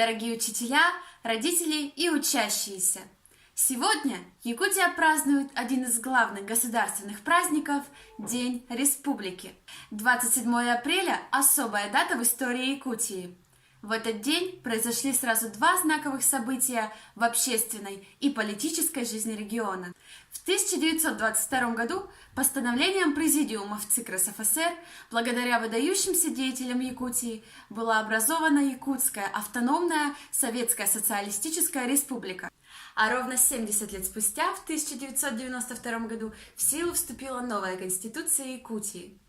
дорогие учителя, родители и учащиеся! Сегодня Якутия празднует один из главных государственных праздников – День Республики. 27 апреля – особая дата в истории Якутии. В этот день произошли сразу два знаковых события в общественной и политической жизни региона. В 1922 году постановлением Президиума ВЦИК РСФСР, благодаря выдающимся деятелям Якутии, была образована Якутская автономная Советская Социалистическая Республика. А ровно 70 лет спустя, в 1992 году, в силу вступила новая Конституция Якутии.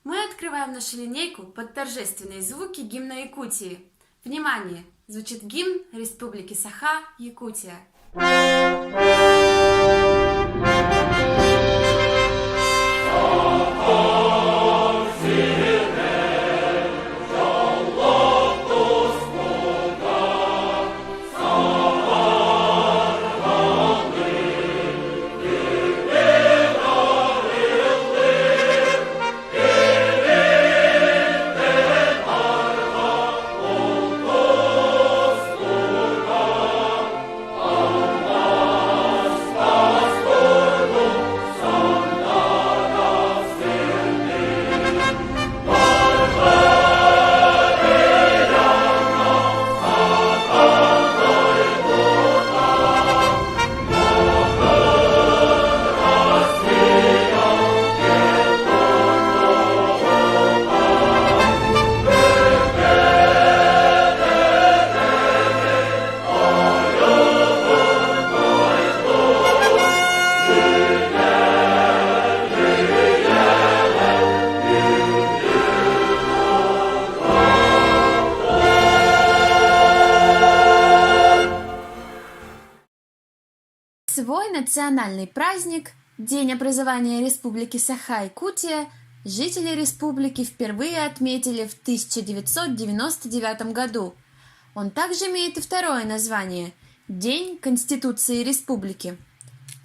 Мы открываем нашу линейку под торжественные звуки гимна Якутии. Внимание! Звучит гимн Республики Саха-Якутия. Свой национальный праздник, День образования Республики Саха-Якутия, жители республики впервые отметили в 1999 году. Он также имеет и второе название – День Конституции Республики.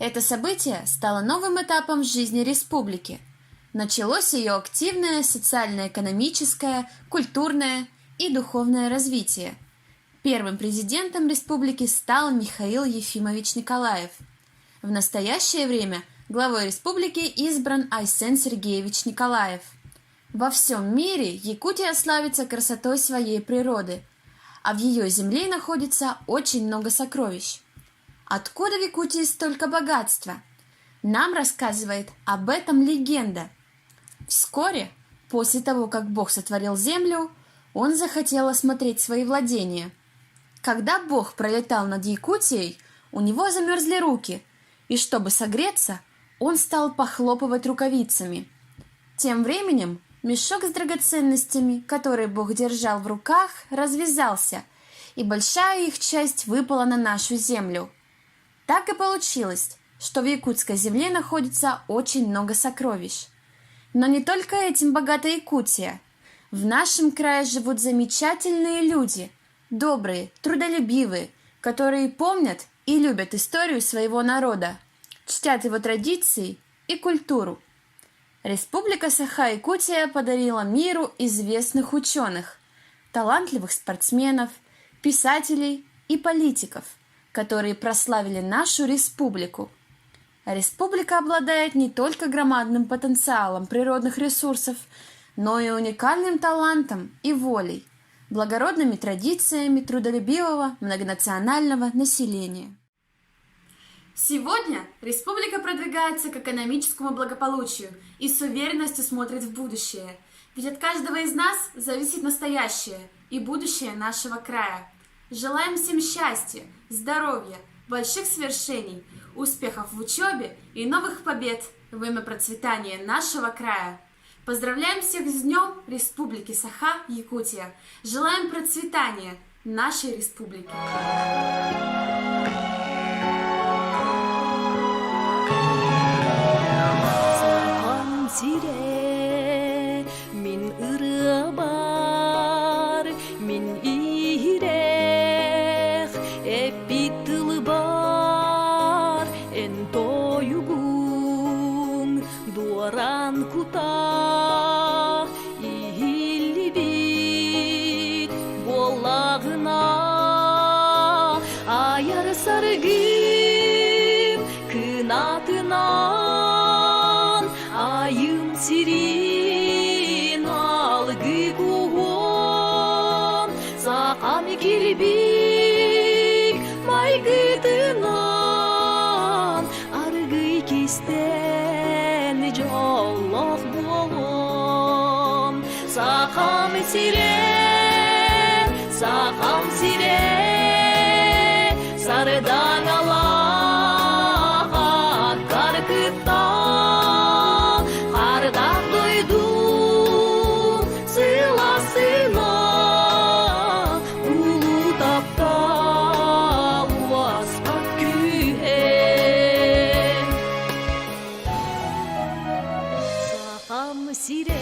Это событие стало новым этапом в жизни республики. Началось ее активное социально-экономическое, культурное и духовное развитие. Первым президентом республики стал Михаил Ефимович Николаев. В настоящее время главой республики избран Айсен Сергеевич Николаев. Во всем мире Якутия славится красотой своей природы, а в ее земле находится очень много сокровищ. Откуда в Якутии столько богатства? Нам рассказывает об этом легенда. Вскоре, после того, как Бог сотворил землю, он захотел осмотреть свои владения. Когда Бог пролетал над Якутией, у него замерзли руки, и чтобы согреться, он стал похлопывать рукавицами. Тем временем мешок с драгоценностями, который Бог держал в руках, развязался, и большая их часть выпала на нашу землю. Так и получилось, что в якутской земле находится очень много сокровищ. Но не только этим богата Якутия. В нашем крае живут замечательные люди, добрые, трудолюбивые, которые помнят и любят историю своего народа, чтят его традиции и культуру. Республика Саха-Якутия подарила миру известных ученых, талантливых спортсменов, писателей и политиков, которые прославили нашу республику. Республика обладает не только громадным потенциалом природных ресурсов, но и уникальным талантом и волей, благородными традициями трудолюбивого многонационального населения. Сегодня республика продвигается к экономическому благополучию и с уверенностью смотрит в будущее, ведь от каждого из нас зависит настоящее и будущее нашего края. Желаем всем счастья, здоровья, больших свершений, успехов в учебе и новых побед во имя процветания нашего края. Поздравляем всех с Днем Республики Саха-Якутия. Желаем процветания нашей республики. Кута, и либит, боллагына канатынан айым сирин алгы кугон сакам кирбик майгытынан аргы кистен жоллох болон сакам сире сары даңала каркытта кардак дойду сыйласына улуу таптал уаскат күйе сакам сире